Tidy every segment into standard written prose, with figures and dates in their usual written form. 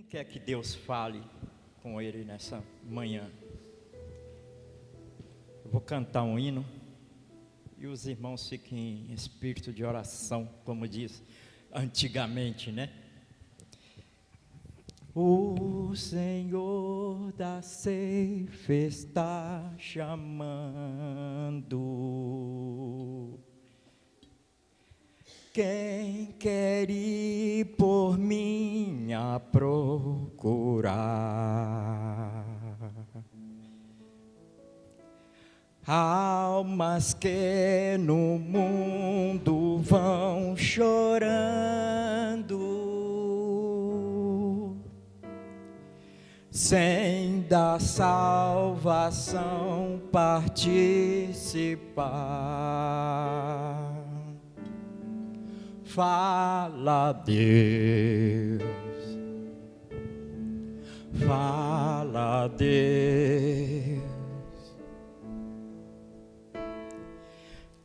quer que Deus fale com ele nessa manhã? Eu vou cantar um hino e os irmãos fiquem em espírito de oração, como diz antigamente, né? O Senhor da ceifa está chamando. Quem quer ir por mim a procurar? Almas que no mundo vão chorando, sem da salvação participar. Fala, Deus, fala, Deus,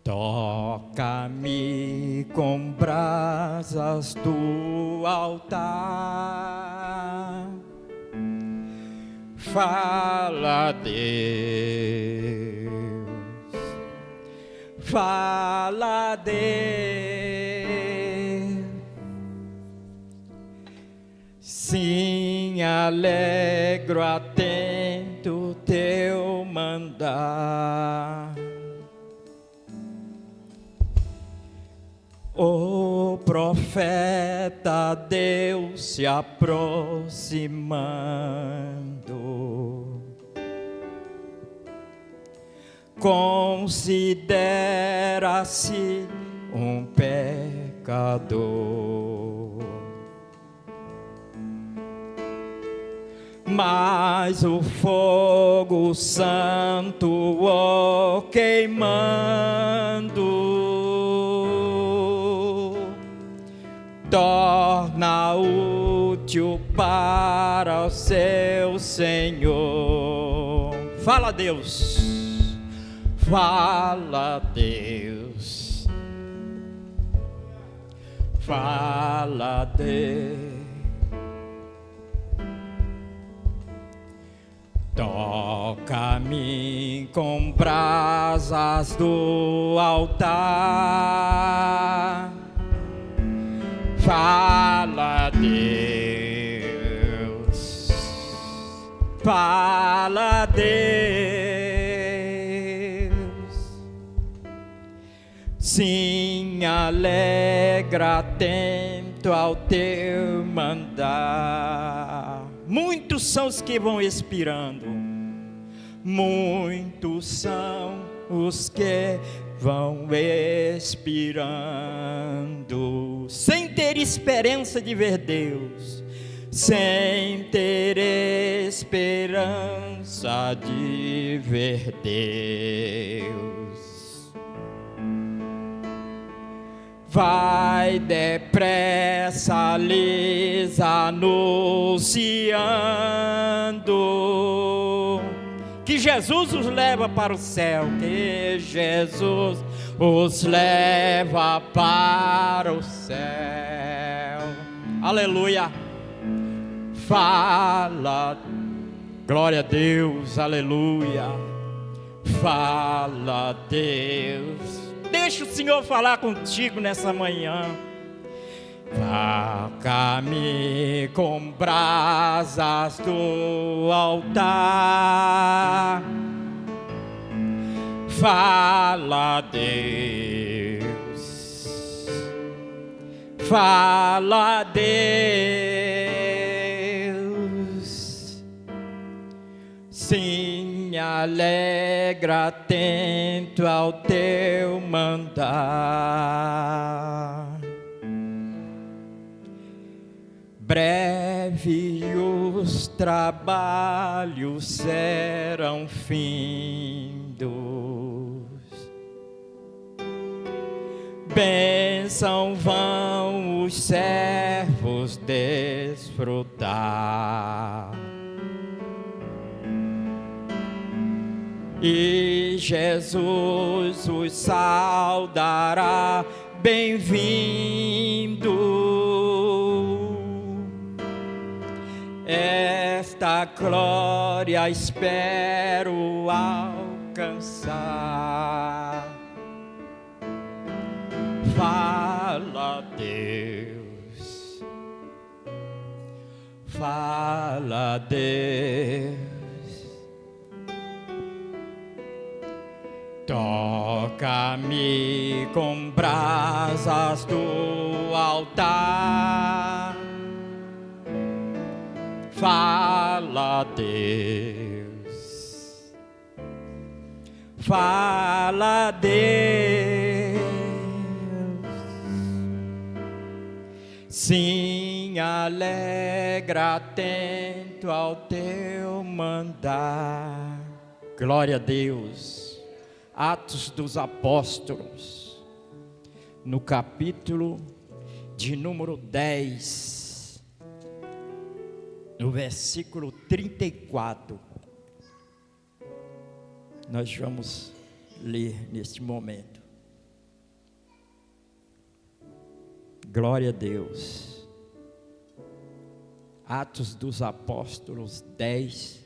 toca-me com brasas do altar. Fala, Deus, fala, Deus. Sim, alegro, atento teu mandar. O profeta Deus se aproximando, considera-se um pecador. Mas o fogo santo o queimando torna útil para o seu Senhor. Fala, Deus, fala, Deus, fala, Deus. Toca-me com brasas do altar. Fala, Deus, fala, Deus. Sim, alegra, atento ao teu mandar. Muitos são os que vão expirando, muitos são os que vão expirando, sem ter esperança de ver Deus, sem ter esperança de ver Deus. Vai depressa lhes anunciando que Jesus os leva para o céu, que Jesus os leva para o céu. Aleluia. Fala, glória a Deus, aleluia. Fala, Deus. Deixa o Senhor falar contigo nessa manhã. Toca-me com brasas do altar. Fala, Deus, fala, Deus. Sim, alegra, atento ao teu mandar. Breve os trabalhos serão findos, bênção vão os servos desfrutar. E Jesus os saudará, bem-vindo. esta glória espero alcançar. Fala, Deus, fala, Deus, toca-me com brasas do altar. Fala, Deus, fala, Deus, sim, alegra, atento ao teu mandar. Glória a Deus. Atos dos Apóstolos, no capítulo de número 10, no versículo 34, nós vamos ler neste momento. Glória a Deus. Atos dos Apóstolos 10,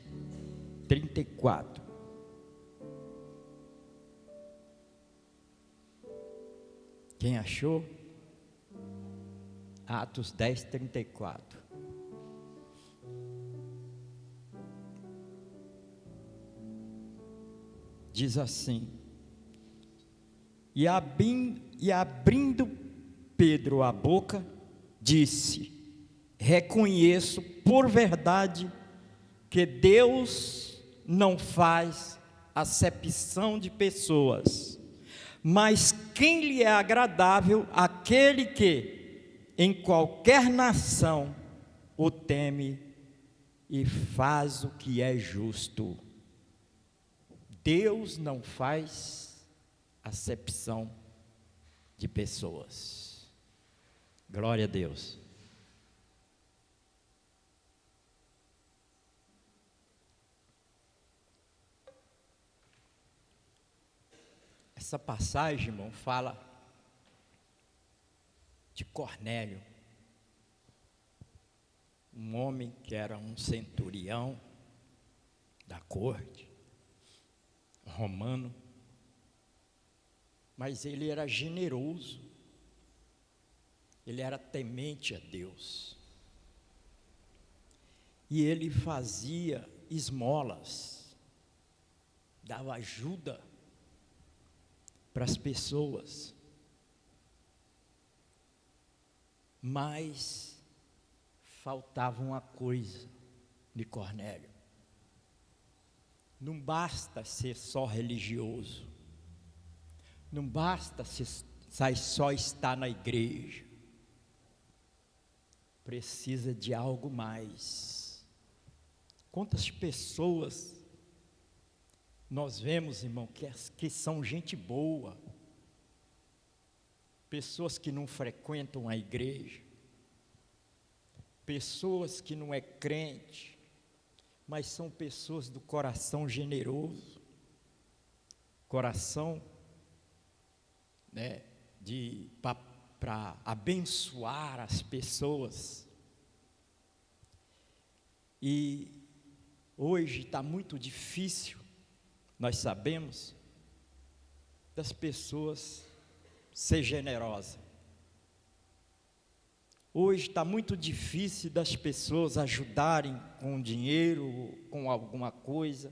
34. Quem achou? Atos 10, 34. Diz assim: e abrindo Pedro a boca, disse: reconheço por verdade que Deus não faz acepção de pessoas, mas quem lhe é agradável, aquele que em qualquer nação o teme e faz o que é justo. Deus não faz acepção de pessoas. Glória a Deus. Essa passagem, irmão, fala de Cornélio, um homem que era um centurião da corte romano, mas ele era generoso, ele era temente a Deus, e ele fazia esmolas, dava ajuda para as pessoas, mas faltava uma coisa de Cornélio. Não basta ser só religioso, não basta só estar na igreja, precisa de algo mais. Quantas pessoas nós vemos, irmão, que são gente boa, pessoas que não frequentam a igreja, pessoas que não é crente, mas são pessoas do coração generoso, coração, né, para abençoar as pessoas. E hoje está muito difícil, nós sabemos, das pessoas ser generosas. Hoje está muito difícil das pessoas ajudarem com dinheiro, com alguma coisa,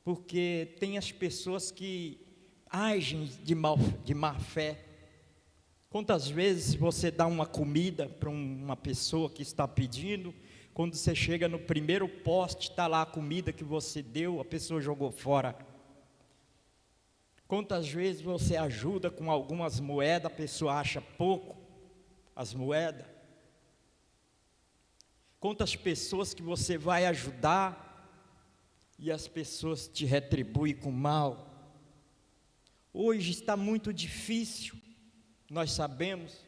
porque tem as pessoas que agem de má fé. Quantas vezes você dá uma comida para uma pessoa que está pedindo, quando você chega no primeiro poste, está lá a comida que você deu, a pessoa jogou fora. Quantas vezes você ajuda com algumas moedas, a pessoa acha pouco as moedas. Quantas pessoas que você vai ajudar e as pessoas te retribuem com mal. Hoje está muito difícil, nós sabemos,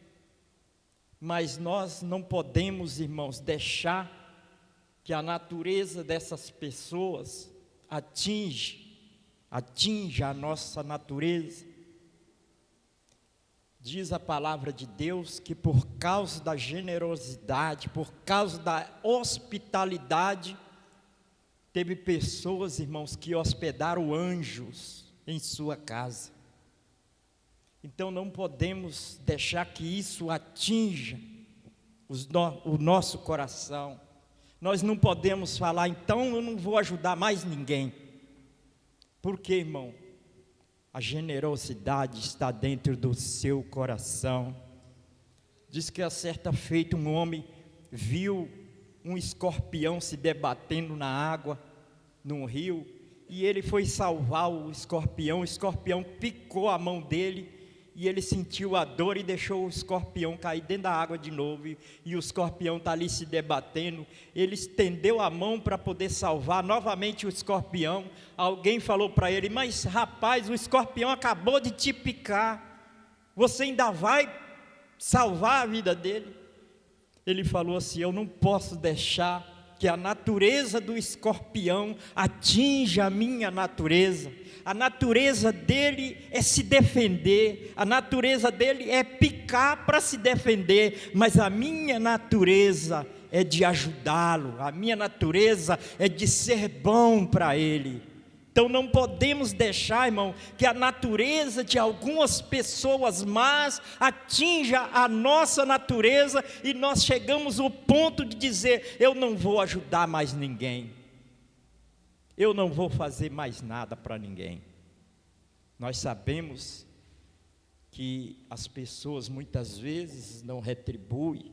mas nós não podemos, irmãos, deixar que a natureza dessas pessoas atinja a nossa natureza. Diz a palavra de Deus que por causa da generosidade, por causa da hospitalidade, teve pessoas, irmãos, que hospedaram anjos em sua casa. Então não podemos deixar que isso atinja o nosso coração. Nós não podemos falar, então eu não vou ajudar mais ninguém. Por quê, irmão? A generosidade está dentro do seu coração. Diz que a certa feita um homem viu um escorpião se debatendo na água, num rio, e ele foi salvar o escorpião picou a mão dele, e ele sentiu a dor e deixou o escorpião cair dentro da água de novo, e o escorpião está ali se debatendo. Ele estendeu a mão para poder salvar novamente o escorpião. Alguém falou para ele: mas rapaz, o escorpião acabou de te picar, você ainda vai salvar a vida dele? Ele falou assim: eu não posso deixar que a natureza do escorpião atinja a minha natureza. A natureza dele é se defender, a natureza dele é picar para se defender, mas a minha natureza é de ajudá-lo, a minha natureza é de ser bom para ele. Então não podemos deixar, irmão, que a natureza de algumas pessoas más atinja a nossa natureza e nós chegamos ao ponto de dizer: eu não vou ajudar mais ninguém, eu não vou fazer mais nada para ninguém. Nós sabemos que as pessoas muitas vezes não retribuem,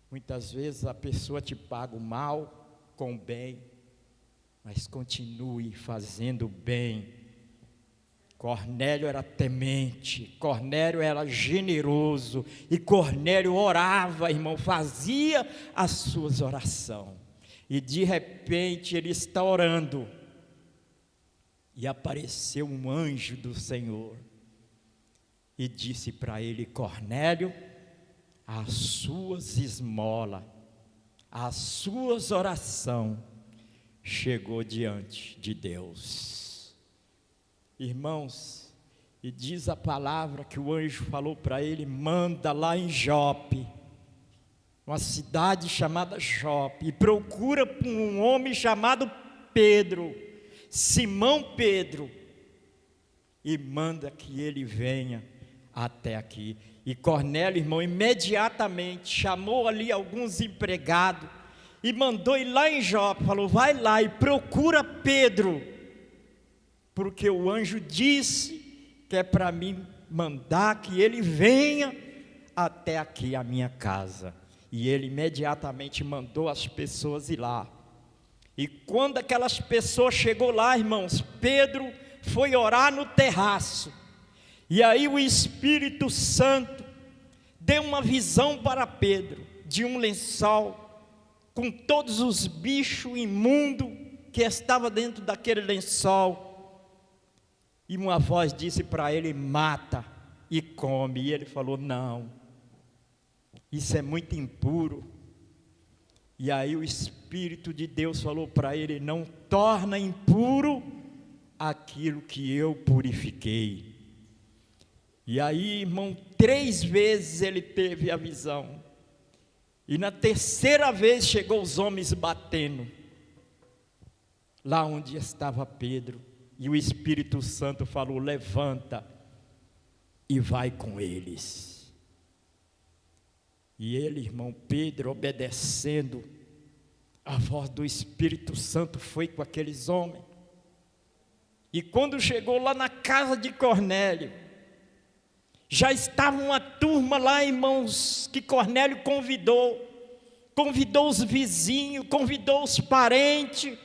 muitas vezes a pessoa te paga o mal com o bem, mas continue fazendo bem. Cornélio era temente, Cornélio era generoso, e Cornélio orava, irmão, fazia as suas orações. E de repente ele está orando, e apareceu um anjo do Senhor, e disse para ele: Cornélio, as suas esmolas, as suas orações, chegou diante de Deus. Irmãos, e diz a palavra que o anjo falou para ele: manda lá em Jope, uma cidade chamada Jope, e procura por um homem chamado Pedro, Simão Pedro, e manda que ele venha até aqui. E Cornélio, irmão, imediatamente chamou ali alguns empregados e mandou ir lá em Jope. Falou: vai lá e procura Pedro, porque o anjo disse que é para mim mandar que ele venha até aqui a minha casa. E ele imediatamente mandou as pessoas ir lá. E quando aquelas pessoas chegou lá, irmãos, Pedro foi orar no terraço. E aí o Espírito Santo deu uma visão para Pedro de um lençol com todos os bichos imundos que estavam dentro daquele lençol. E uma voz disse para ele: mata e come. E ele falou: não, isso é muito impuro. E aí o Espírito de Deus falou para ele: não torna impuro aquilo que eu purifiquei. E aí, irmão, 3 vezes ele teve a visão. E na terceira vez chegou os homens batendo lá onde estava Pedro. E o Espírito Santo falou: levanta e vai com eles. E ele, irmão, Pedro, obedecendo a voz do Espírito Santo, foi com aqueles homens. E quando chegou lá na casa de Cornélio, já estava uma turma lá, irmãos, que Cornélio convidou os vizinhos, convidou os parentes,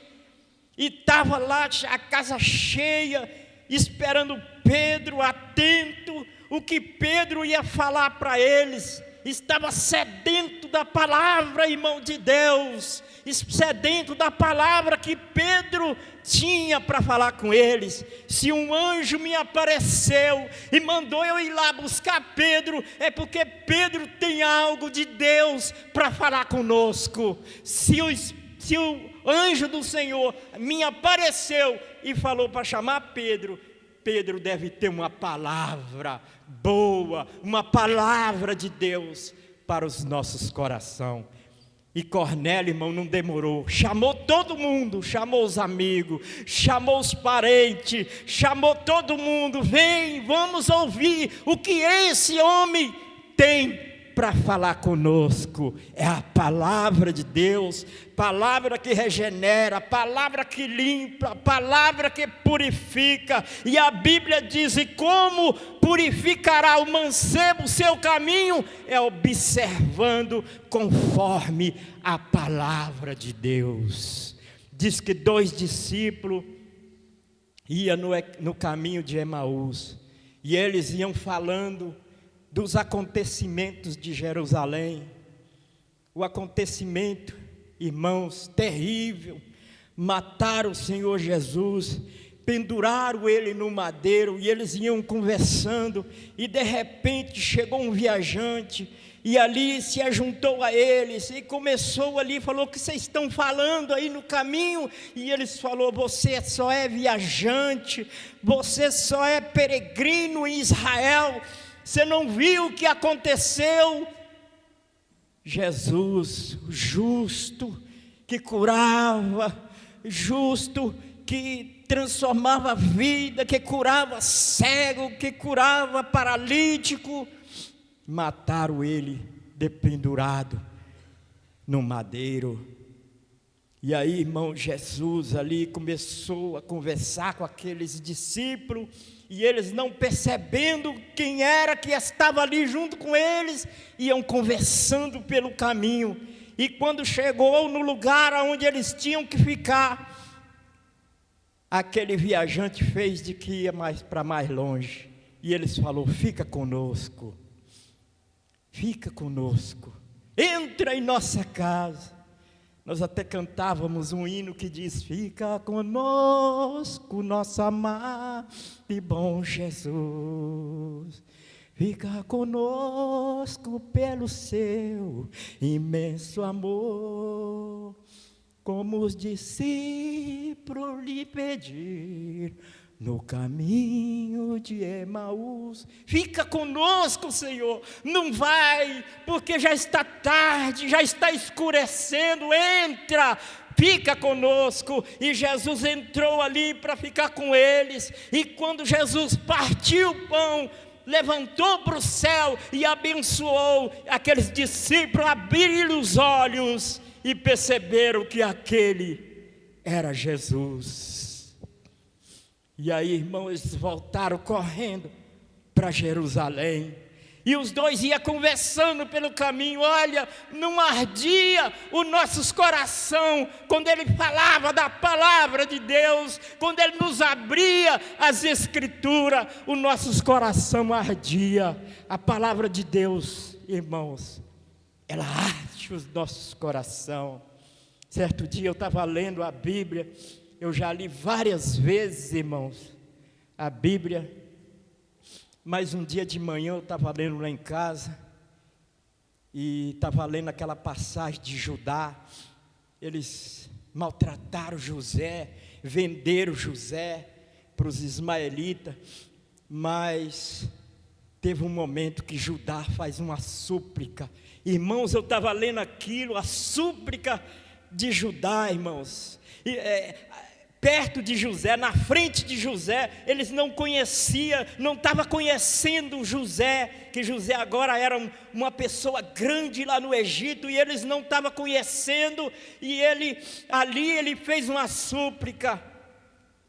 e estava lá a casa cheia, esperando Pedro, atento, o que Pedro ia falar para eles. Estava sedento da palavra, irmão de Deus, sedento da palavra que Pedro tinha para falar com eles. Se um anjo me apareceu e mandou eu ir lá buscar Pedro, é porque Pedro tem algo de Deus para falar conosco. Se o anjo do Senhor me apareceu e falou para chamar Pedro, Pedro deve ter uma palavra boa, uma palavra de Deus para os nossos corações. E Cornélio, irmão, não demorou, chamou todo mundo, chamou os amigos, chamou os parentes, chamou todo mundo. Vem, vamos ouvir o que esse homem tem para falar conosco. É a palavra de Deus, palavra que regenera, palavra que limpa, palavra que purifica. E a Bíblia diz: e como purificará o mancebo o seu caminho? É observando conforme a palavra de Deus. Diz que 2 discípulos iam no caminho de Emaús, e eles iam falando dos acontecimentos de Jerusalém. O acontecimento, irmãos, terrível. Mataram o Senhor Jesus, penduraram ele no madeiro, e eles iam conversando, e de repente chegou um viajante, e ali se ajuntou a eles, e começou ali, falou: o que vocês estão falando aí no caminho? E eles falou: você só é viajante, você só é peregrino em Israel, você não viu o que aconteceu? Jesus, justo, que curava, justo, que transformava a vida, que curava cego, que curava paralítico, mataram ele dependurado no madeiro. E aí, irmão, Jesus ali começou a conversar com aqueles discípulos, e eles, não percebendo quem era que estava ali junto com eles, iam conversando pelo caminho. E quando chegou no lugar onde eles tinham que ficar, aquele viajante fez de que ia para mais longe, e eles falaram: fica conosco, entra em nossa casa. Nós até cantávamos um hino que diz: fica conosco, nosso amado e bom Jesus, fica conosco pelo seu imenso amor, como os discípulos lhe pedir no caminho de Emaús. Fica conosco, Senhor, não vai, porque já está tarde, já está escurecendo, entra, fica conosco. E Jesus entrou ali para ficar com eles, e quando Jesus partiu o pão, levantou para o céu e abençoou, aqueles discípulos abriram os olhos e perceberam que aquele era Jesus. E aí, irmãos, eles voltaram correndo para Jerusalém, e os dois iam conversando pelo caminho. Olha, não ardia os nossos corações quando ele falava da palavra de Deus, quando ele nos abria as escrituras, os nossos corações ardia. A palavra de Deus, irmãos, ela arde os nossos corações. Certo dia eu estava lendo a Bíblia. Eu já li várias vezes, irmãos, a Bíblia, mas um dia de manhã eu estava lendo lá em casa, e estava lendo aquela passagem de Judá. Eles maltrataram José, venderam José para os ismaelitas, mas teve um momento que Judá faz uma súplica. Irmãos, eu estava lendo aquilo, a súplica de Judá, irmãos, perto de José, na frente de José. Eles não conheciam, não estavam conhecendo José, que José agora era uma pessoa grande lá no Egito, e eles não estavam conhecendo, e ele fez uma súplica.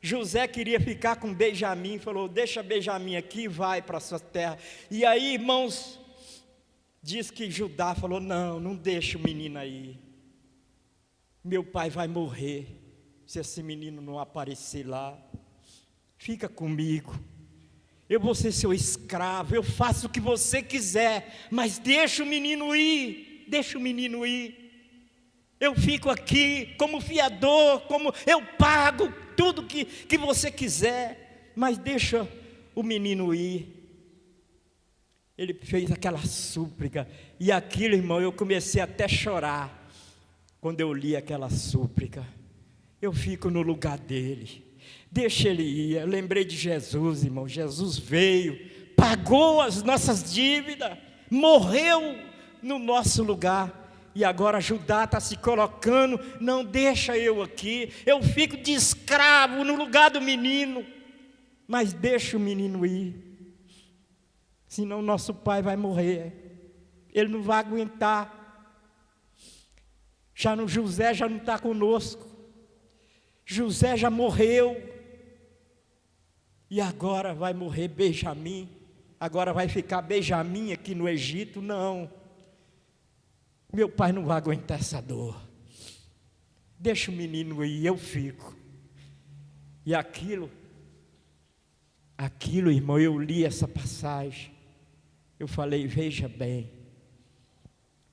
José queria ficar com Benjamim, falou: deixa Benjamim aqui, vai para a sua terra. E aí, irmãos, diz que Judá falou: não deixa o menino aí, meu pai vai morrer se esse menino não aparecer lá. Fica comigo, eu vou ser seu escravo, eu faço o que você quiser, mas deixa o menino ir, eu fico aqui como fiador, como eu pago tudo que você quiser, mas deixa o menino ir. Ele fez aquela súplica, e aquilo, irmão, eu comecei até a chorar quando eu li aquela súplica. Eu fico no lugar dele, deixa ele ir. Eu lembrei de Jesus, irmão. Jesus veio, pagou as nossas dívidas, morreu no nosso lugar. E agora Judá está se colocando, não deixa eu aqui, eu fico de escravo no lugar do menino, mas deixa o menino ir, senão nosso pai vai morrer, ele não vai aguentar. Já no José já não está conosco, José já morreu, e agora vai morrer Benjamim, agora vai ficar Benjamim aqui no Egito, não. Meu pai não vai aguentar essa dor. Deixa o menino ir, eu fico. E aquilo, irmão, eu li essa passagem. Eu falei, veja bem,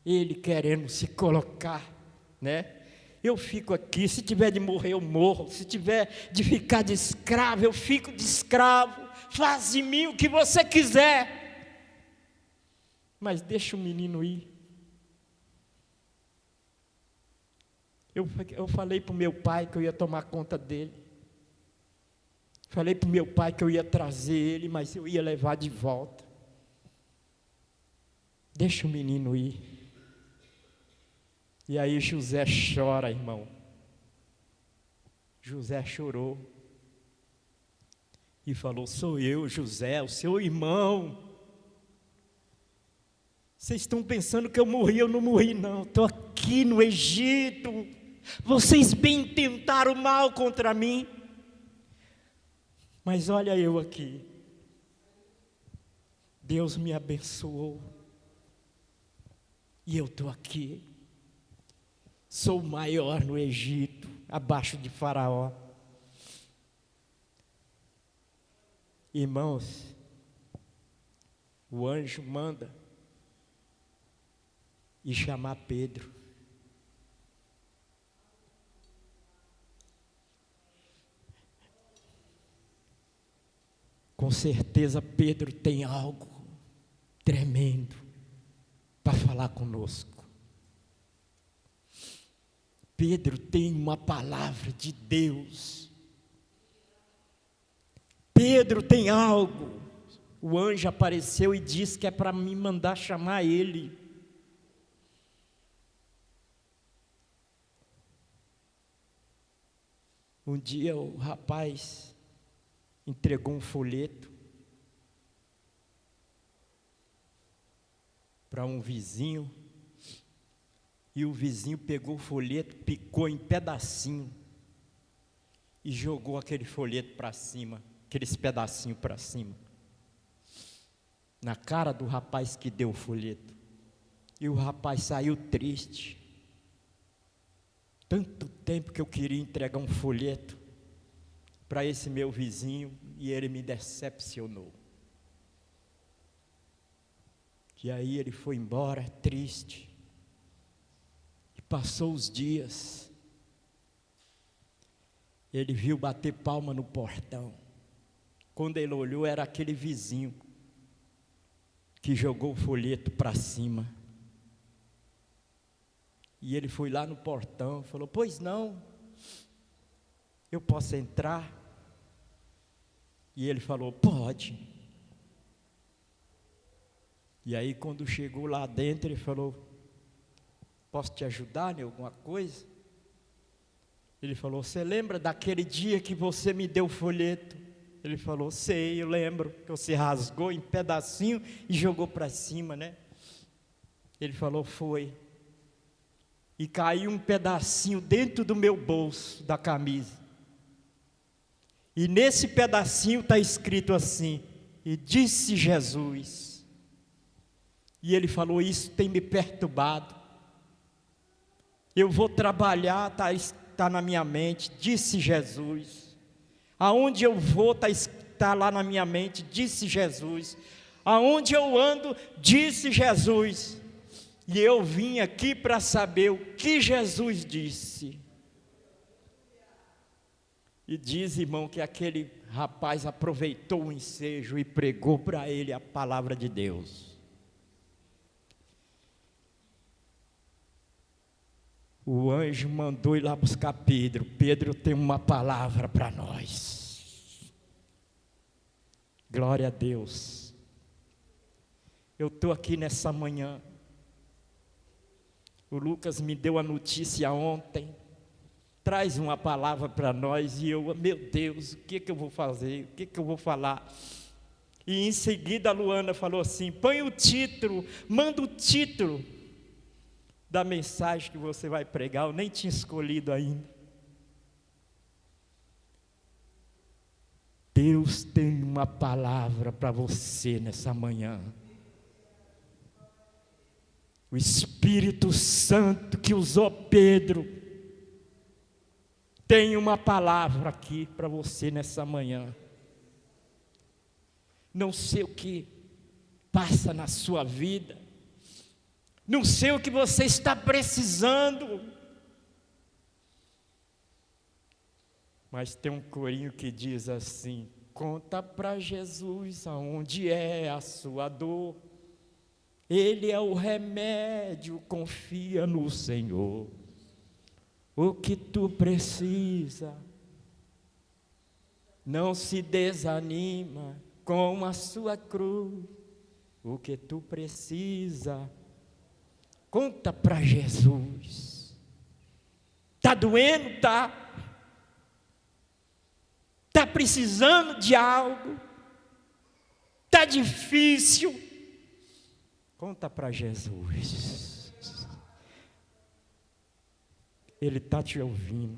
ele querendo se colocar, né? Eu fico aqui, se tiver de morrer eu morro, se tiver de ficar de escravo, eu fico de escravo. Faz de mim o que você quiser. Mas deixa o menino ir. Eu falei para o meu pai que eu ia tomar conta dele. Falei para o meu pai que eu ia trazer ele, mas eu ia levar de volta. Deixa o menino ir. E aí José chora, irmão. José chorou. E falou, sou eu, José, o seu irmão. Vocês estão pensando que eu morri, eu não morri não. Estou aqui no Egito. Vocês bem tentaram mal contra mim, mas olha eu aqui. Deus me abençoou e eu estou aqui. Sou o maior no Egito, abaixo de Faraó. Irmãos, o anjo manda e chamar Pedro. Com certeza Pedro tem algo tremendo para falar conosco. Pedro tem uma palavra de Deus. Pedro tem algo. O anjo apareceu e disse que é para me mandar chamar ele. Um dia o rapaz entregou um folheto para um vizinho, e o vizinho pegou o folheto, picou em pedacinho e jogou aquele folheto para cima, aqueles pedacinhos para cima, na cara do rapaz que deu o folheto. E o rapaz saiu triste. Tanto tempo que eu queria entregar um folheto para esse meu vizinho, e ele me decepcionou. E aí ele foi embora triste, e passou os dias, ele viu bater palma no portão. Quando ele olhou, era aquele vizinho que jogou o folheto para cima. E ele foi lá no portão, falou, pois não, eu posso entrar? E ele falou, pode. E aí quando chegou lá dentro, ele falou, posso te ajudar em alguma coisa? Ele falou, você lembra daquele dia que você me deu o folheto? Ele falou, sei, eu lembro, que você rasgou em pedacinho e jogou para cima, né? Ele falou, foi. E caiu um pedacinho dentro do meu bolso da camisa. E nesse pedacinho está escrito assim, e disse Jesus. E ele falou, isso tem me perturbado. Eu vou trabalhar, está na minha mente, disse Jesus. Aonde eu vou, está lá na minha mente, disse Jesus. Aonde eu ando, disse Jesus. E eu vim aqui para saber o que Jesus disse. E diz, irmão, que aquele rapaz aproveitou o ensejo e pregou para ele a palavra de Deus. o anjo mandou ir lá buscar Pedro. Pedro tem uma palavra para nós. Glória a Deus. Eu estou aqui nessa manhã. O Lucas me deu a notícia ontem. Traz uma palavra para nós. E eu, meu Deus, o que eu vou fazer? O que eu vou falar? E em seguida a Luana falou assim: põe o título, manda o título da mensagem que você vai pregar. Eu nem tinha escolhido ainda. Deus tem uma palavra para você nessa manhã. O Espírito Santo que usou Pedro tem uma palavra aqui para você nessa manhã. Não sei o que passa na sua vida, não sei o que você está precisando, mas tem um corinho que diz assim: conta para Jesus aonde é a sua dor, Ele é o remédio, confia no Senhor. O que tu precisa, não se desanima com a sua cruz. O que tu precisa, conta para Jesus. Está doendo? Está precisando de algo? Está difícil? Conta para Jesus. Ele está te ouvindo.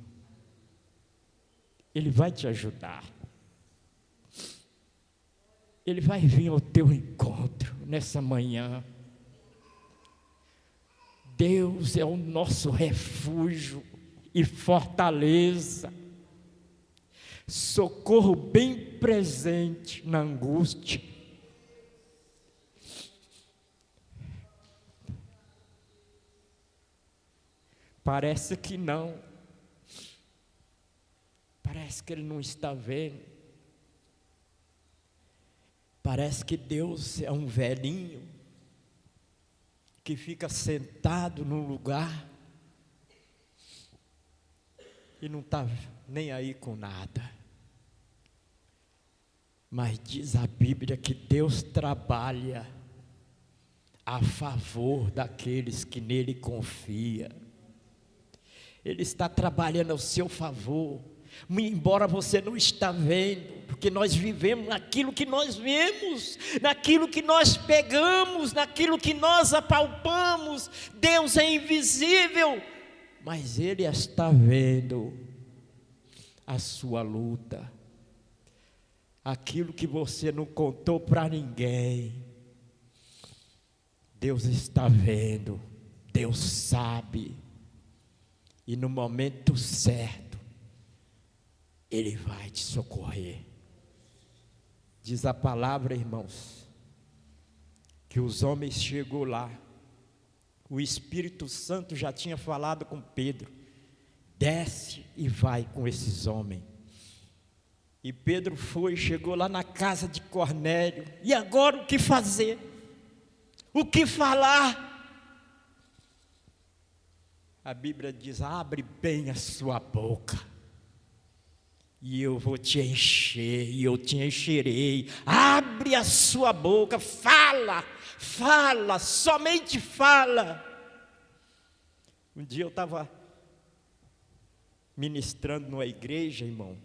Ele vai te ajudar. Ele vai vir ao teu encontro nessa manhã. Deus é o nosso refúgio e fortaleza, socorro bem presente na angústia. Parece que não, parece que Ele não está vendo, parece que Deus é um velhinho que fica sentado num lugar e não está nem aí com nada. Mas diz a Bíblia que Deus trabalha a favor daqueles que nele confiam. Ele está trabalhando ao seu favor, embora você não está vendo, porque nós vivemos naquilo que nós vemos, naquilo que nós pegamos, naquilo que nós apalpamos. Deus é invisível, mas Ele está vendo a sua luta, aquilo que você não contou para ninguém. Deus está vendo, Deus sabe. E no momento certo, Ele vai te socorrer. Diz a palavra, irmãos, que os homens chegou lá. O Espírito Santo já tinha falado com Pedro: desce e vai com esses homens. E Pedro foi, chegou lá na casa de Cornélio. E agora o que fazer? O que falar? A Bíblia diz: abre bem a sua boca, e eu vou te encher, e eu te encherei. Abre a sua boca, fala, fala, somente fala. Um dia eu estava ministrando numa igreja, irmão,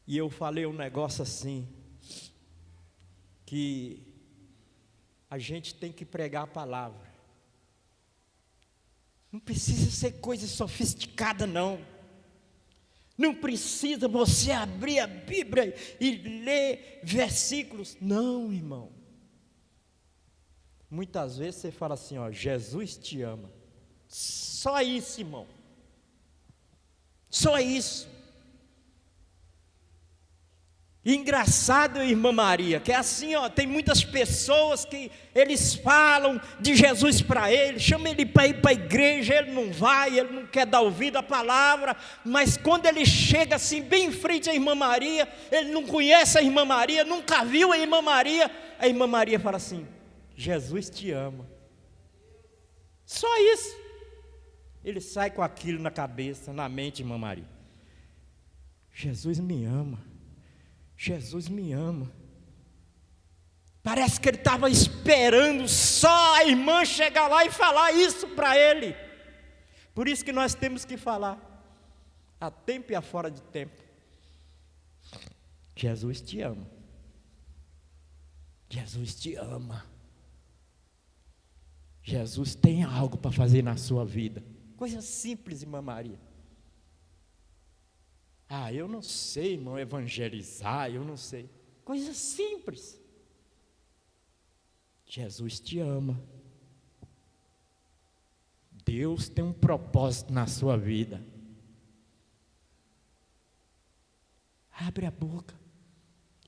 e eu falei um negócio assim, que a gente tem que pregar a palavra. Não precisa ser coisa sofisticada, não. Não precisa você abrir a Bíblia e ler versículos. Não, irmão. Muitas vezes você fala assim, ó: Jesus te ama. Só isso, irmão. Só isso. Engraçado, irmã Maria, que é assim, ó, tem muitas pessoas que eles falam de Jesus para ele, chamam ele para ir para a igreja, ele não vai, ele não quer dar ouvido à palavra, mas quando ele chega assim, bem em frente à irmã Maria, ele não conhece a irmã Maria, nunca viu a irmã Maria fala assim: Jesus te ama. Só isso. ele sai com aquilo na cabeça, na mente, irmã Maria. Jesus me ama. Jesus me ama. Parece que ele estava esperando só a irmã chegar lá e falar isso para ele. Por isso que nós temos que falar, a tempo e a fora de tempo. Jesus te ama. Jesus te ama. Jesus tem algo para fazer na sua vida. Coisa simples, irmã Maria. Eu não sei, irmão, evangelizar, eu não sei. Coisa simples. Jesus te ama. Deus tem um propósito na sua vida. Abre a boca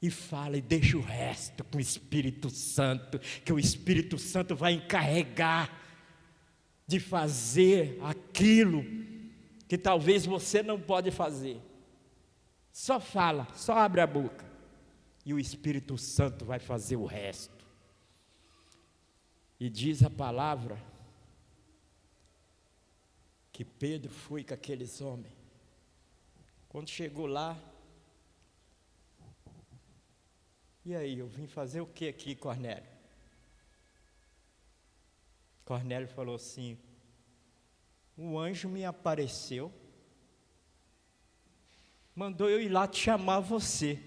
e fala, e deixa o resto com o Espírito Santo, que o Espírito Santo vai encarregar de fazer aquilo que talvez você não pode fazer. Só fala, só abre a boca, e o Espírito Santo vai fazer o resto. E diz a palavra que Pedro foi com aqueles homens. Quando chegou lá, e aí, eu vim fazer o que aqui, Cornélio? Cornélio falou assim, o anjo me apareceu, mandou eu ir lá te chamar você.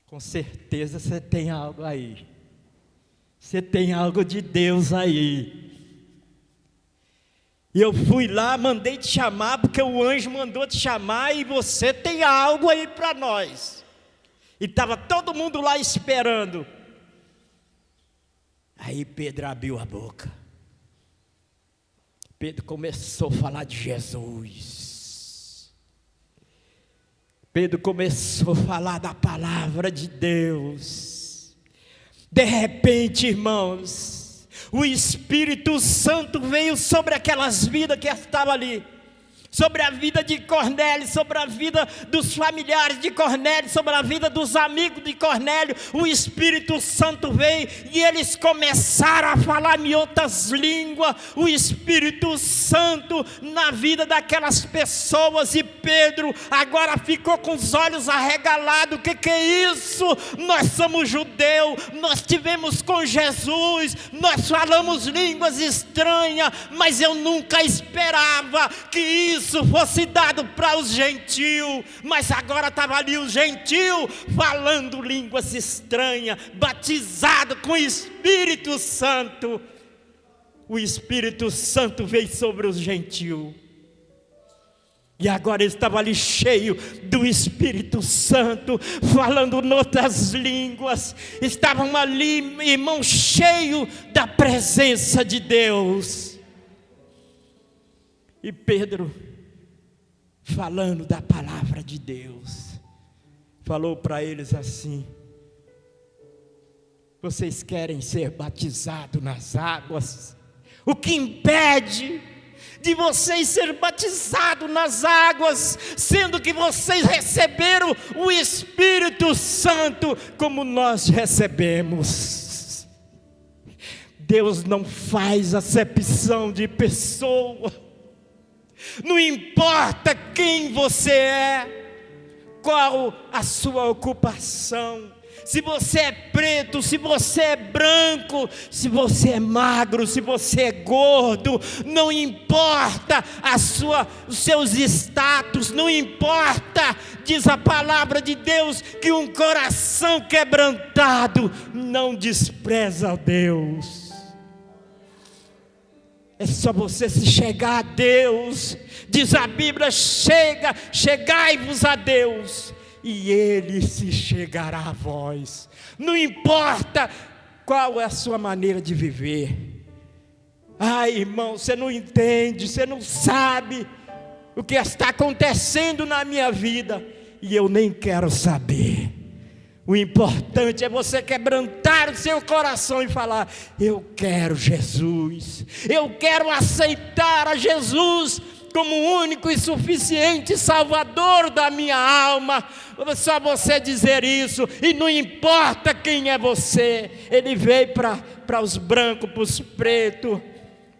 Com certeza você tem algo aí. Você tem algo de Deus aí. E eu fui lá, mandei te chamar, porque o anjo mandou te chamar, e você tem algo aí para nós. E estava todo mundo lá esperando. Aí Pedro abriu a boca. Pedro começou a falar de Jesus. Pedro começou a falar da palavra de Deus. De repente, irmãos, o Espírito Santo veio sobre aquelas vidas que estavam ali, sobre a vida de Cornélio, sobre a vida dos familiares de Cornélio, sobre a vida dos amigos de Cornélio. O Espírito Santo veio e eles começaram a falar em outras línguas. O Espírito Santo na vida daquelas pessoas, e Pedro agora ficou com os olhos arregalados. O que é isso? Nós somos judeus, nós tivemos com Jesus, nós falamos línguas estranhas, mas eu nunca esperava que isso fosse dado para os gentios. Mas agora estava ali os gentios falando línguas estranhas, batizado com o Espírito Santo. O Espírito Santo veio sobre os gentios, e agora ele estava ali cheio do Espírito Santo, falando noutras línguas. Estavam ali, irmão, cheio da presença de Deus. E Pedro, falando da palavra de Deus, falou para eles assim: vocês querem ser batizados nas águas? O que impede de vocês serem batizados nas águas, sendo que vocês receberam o Espírito Santo como nós recebemos? Deus não faz acepção de pessoa. Não importa quem você é, qual a sua ocupação, se você é preto, se você é branco, se você é magro, se você é gordo, não importa os seus status, não importa. Diz a palavra de Deus que um coração quebrantado não despreza a Deus. É só você se chegar a Deus. Diz a Bíblia: chegai-vos a Deus, e Ele se chegará a vós. Não importa qual é a sua maneira de viver. Irmão, você não entende, você não sabe o que está acontecendo na minha vida, e eu nem quero saber. O importante é você quebrantar o seu coração e falar: eu quero Jesus, eu quero aceitar a Jesus como o único e suficiente Salvador da minha alma. Só você dizer isso, e não importa quem é você. Ele veio para os brancos, para os pretos,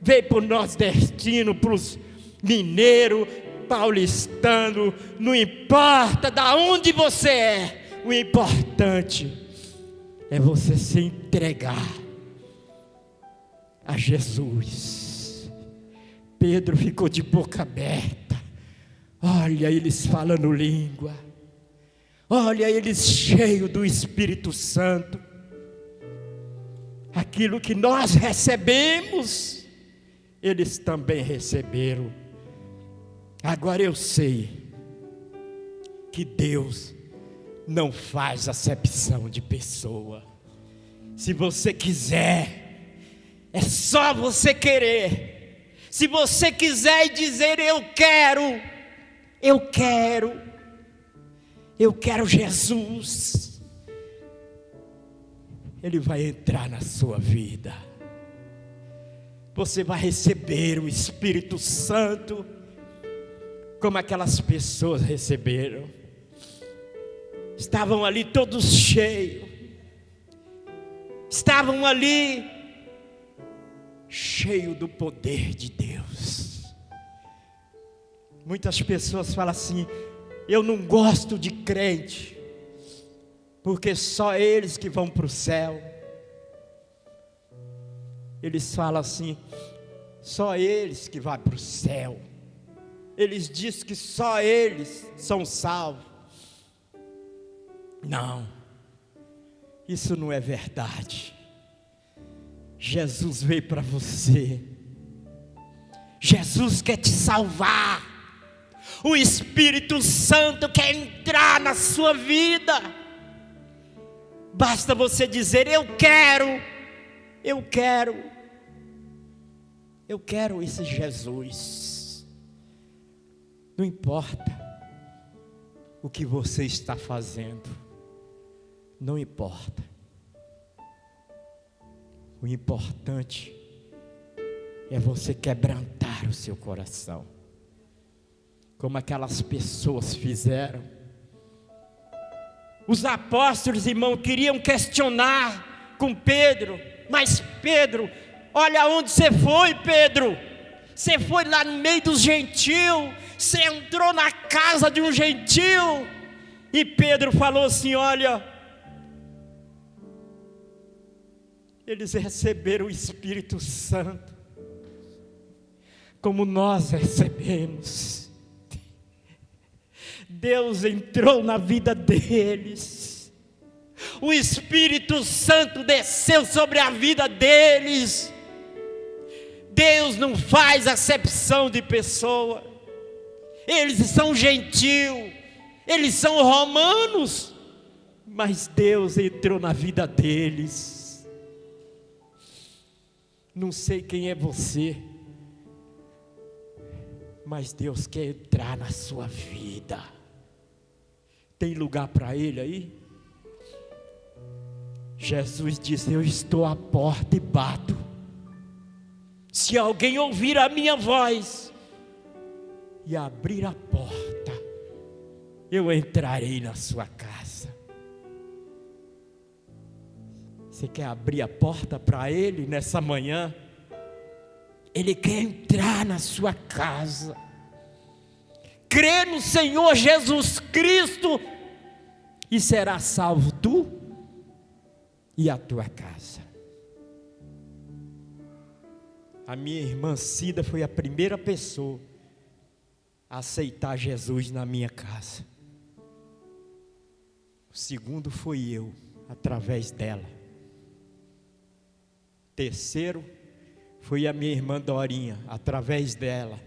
veio para o nordestino, para os mineiros, paulistano, não importa de onde você é, o importante é você se entregar a Jesus. Pedro ficou de boca aberta, olha eles falando língua, olha eles cheios do Espírito Santo. Aquilo que nós recebemos, eles também receberam. Agora eu sei que Deus não faz acepção de pessoa. Se você quiser, é só você querer. Se você quiser e dizer eu quero Jesus, Ele vai entrar na sua vida. Você vai receber o Espírito Santo, como aquelas pessoas receberam. Estavam ali todos cheios, estavam ali cheios do poder de Deus. Muitas pessoas falam assim: eu não gosto de crente, porque só eles que vão para o céu. Eles falam assim: só eles que vão para o céu. Eles dizem que só eles são salvos. Não, isso não é verdade. Jesus veio para você. Jesus quer te salvar. O Espírito Santo quer entrar na sua vida. Basta você dizer: eu quero esse Jesus. Não importa o que você está fazendo, não importa. O importante é você quebrantar o seu coração, como aquelas pessoas fizeram. Os apóstolos, irmão, queriam questionar com Pedro, mas Pedro, olha onde você foi, Pedro. Você foi lá no meio dos gentios, você entrou na casa de um gentio. E Pedro falou assim: olha, eles receberam o Espírito Santo, como nós recebemos. Deus entrou na vida deles, o Espírito Santo desceu sobre a vida deles. Deus não faz acepção de pessoa. Eles são gentios, eles são romanos, mas Deus entrou na vida deles. Não sei quem é você, mas Deus quer entrar na sua vida. Tem lugar para Ele aí? Jesus disse: eu estou à porta e bato. Se alguém ouvir a minha voz e abrir a porta, eu entrarei na sua casa. Você quer abrir a porta para Ele nessa manhã? Ele quer entrar na sua casa. Crê no Senhor Jesus Cristo e será salvo tu e a tua casa. A minha irmã Cida foi a primeira pessoa a aceitar Jesus na minha casa. O segundo foi eu, através dela. Terceiro foi a minha irmã Dorinha, através dela.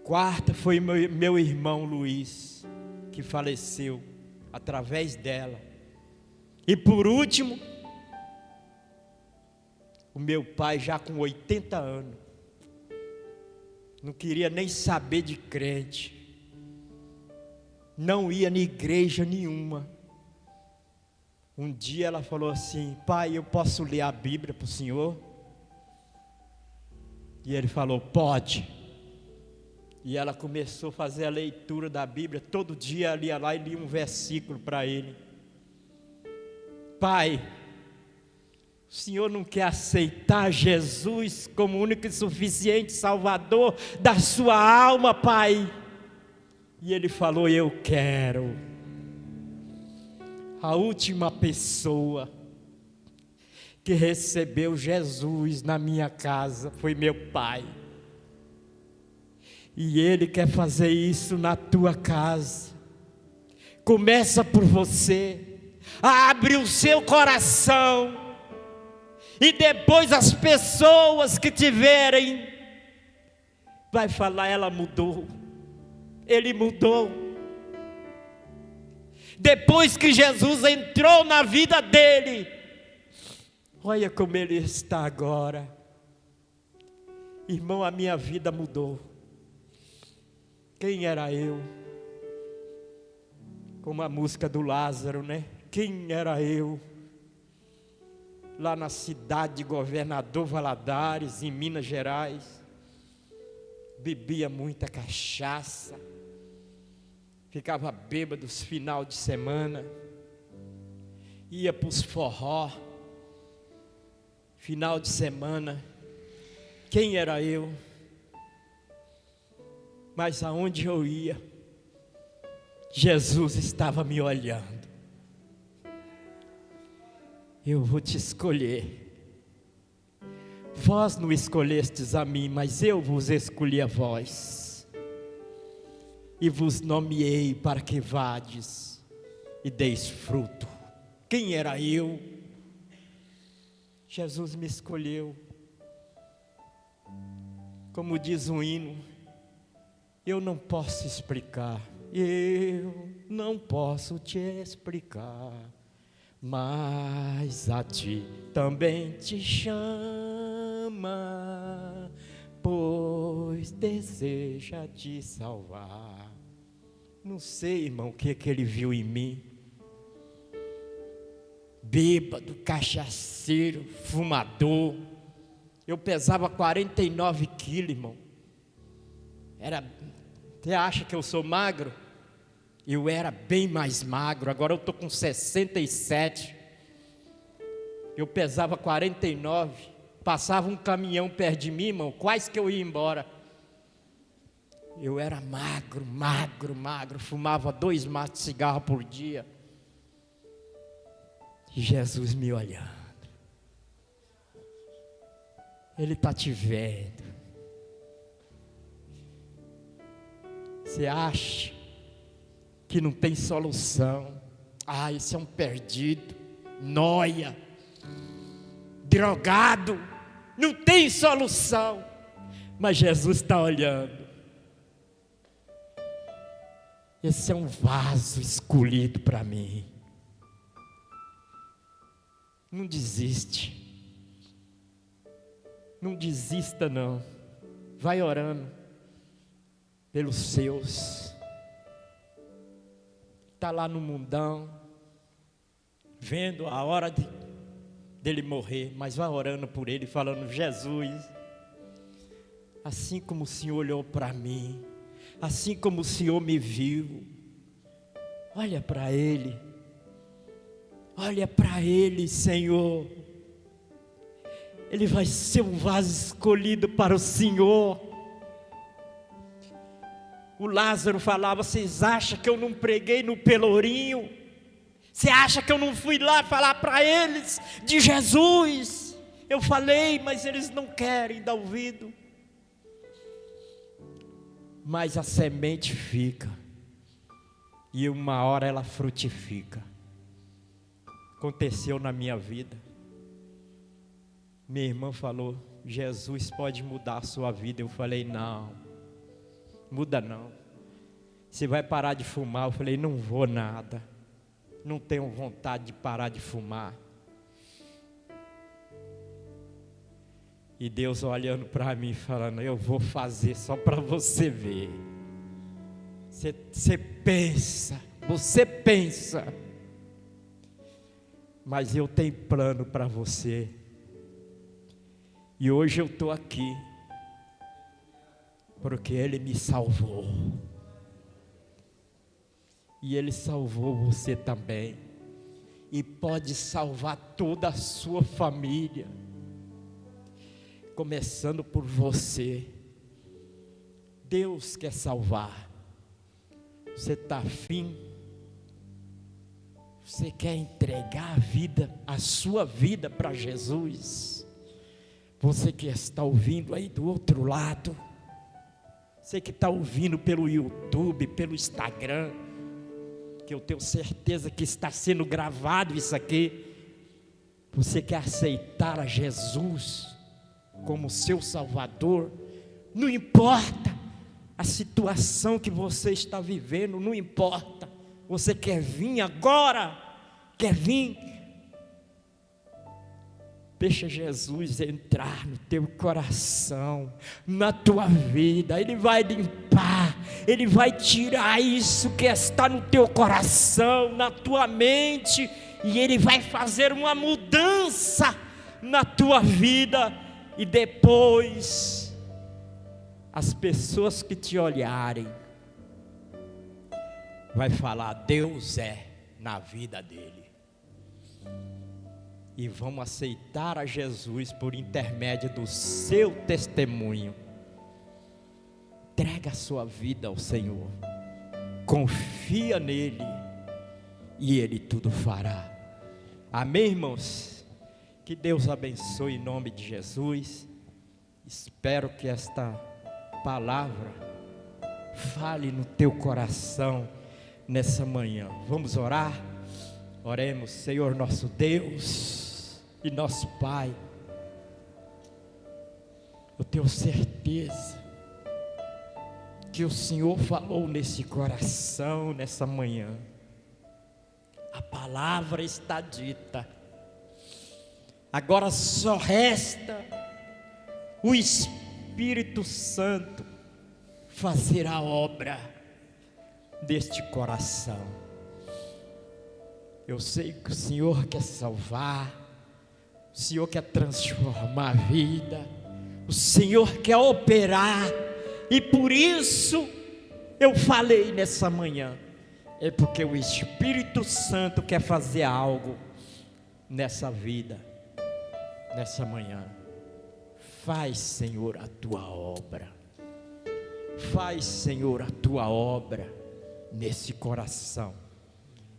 Quarta foi meu irmão Luiz, que faleceu, através dela. E por último, o meu pai, já com 80 anos, não queria nem saber de crente, não ia na igreja nenhuma. Um dia ela falou assim: pai, eu posso ler a Bíblia para o senhor? E ele falou: pode. E ela começou a fazer a leitura da Bíblia. Todo dia ela ia lá e lia um versículo para ele. Pai, O Senhor não quer aceitar Jesus como único e suficiente Salvador da sua alma, Pai. E Ele falou: eu quero. A última pessoa que recebeu Jesus na minha casa foi meu Pai. E Ele quer fazer isso na tua casa. Começa por você. Abre o seu coração. E depois as pessoas que te verem vai falar: ela mudou, ele mudou. Depois que Jesus entrou na vida dele, olha como ele está agora. Irmão, a minha vida mudou. Quem era eu? Como a música do Lázaro, né? Quem era eu? Lá na cidade de Governador Valadares, em Minas Gerais, bebia muita cachaça, ficava bêbado os final de semana, ia para os forró, final de semana. Quem era eu? Mas aonde eu ia, Jesus estava me olhando. Eu vou te escolher. Vós não escolhestes a mim, mas eu vos escolhi a vós. E vos nomeei para que vades e deis fruto. Quem era eu? Jesus me escolheu. Como diz um hino, eu não posso explicar. Eu não posso te explicar. Mas a ti também te chama, pois deseja te salvar. Não sei, irmão, o que ele viu em mim. Bêbado, cachaceiro, fumador. Eu pesava 49 quilos, irmão. Você acha que eu sou magro? Eu era bem mais magro, agora eu estou com 67. Eu pesava 49, passava um caminhão perto de mim, irmão, quase que eu ia embora. Eu era magro, fumava 2 maços de cigarro por dia. E Jesus me olhando. Ele está te vendo. Você acha que não tem solução? Esse é um perdido, nóia, drogado, não tem solução. Mas Jesus está olhando. Esse é um vaso escolhido para mim. Não desiste. Não desista não. Vai orando pelos seus. Está lá no mundão, vendo a hora dele morrer, mas vai orando por ele, falando: Jesus, assim como o Senhor olhou para mim, assim como o Senhor me viu, olha para ele, Senhor. Ele vai ser um vaso escolhido para o Senhor. O Lázaro falava: vocês acham que eu não preguei no Pelourinho? Você acha que eu não fui lá falar para eles de Jesus? Eu falei, mas eles não querem dar ouvido. Mas a semente fica, e uma hora ela frutifica. Aconteceu na minha vida. Minha irmã falou: Jesus pode mudar a sua vida. Eu falei: não, muda não. Você vai parar de fumar? Eu falei: não vou nada, não tenho vontade de parar de fumar. E Deus olhando para mim falando: eu vou fazer só para você ver. Você pensa, mas eu tenho plano para você. E hoje eu estou aqui porque Ele me salvou. E Ele salvou você também. e pode salvar toda a sua família, começando por você. Deus quer salvar. Você está afim? Você quer entregar a sua vida para Jesus? Você que está ouvindo aí do outro lado, você que está ouvindo pelo YouTube, pelo Instagram, que eu tenho certeza que está sendo gravado isso aqui. Você quer aceitar a Jesus como seu Salvador? Não importa a situação que você está vivendo, não importa. Você quer vir agora? Quer vir? Deixa Jesus entrar no teu coração, na tua vida. Ele vai limpar, Ele vai tirar isso que está no teu coração, na tua mente, e Ele vai fazer uma mudança na tua vida. E depois, as pessoas que te olharem, vai falar: Deus é na vida dele. E vão aceitar a Jesus por intermédio do seu testemunho. Entrega a sua vida ao Senhor, confia nele, e Ele tudo fará. Amém, irmãos? Que Deus abençoe em nome de Jesus. Espero que esta palavra fale no teu coração nessa manhã. Vamos orar? Oremos. Senhor nosso Deus e nosso Pai, eu tenho certeza que o Senhor falou nesse coração nessa manhã. A palavra está dita. Agora só resta o Espírito Santo fazer a obra deste coração. Eu sei que o Senhor quer salvar, o Senhor quer transformar a vida, o Senhor quer operar, e por isso eu falei nessa manhã. É porque o Espírito Santo quer fazer algo nessa vida, nessa manhã. Faz, Senhor, a tua obra. Faz, Senhor, a tua obra nesse coração.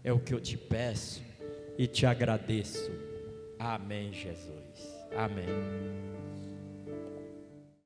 É o que eu te peço e te agradeço. Amém, Jesus. Amém.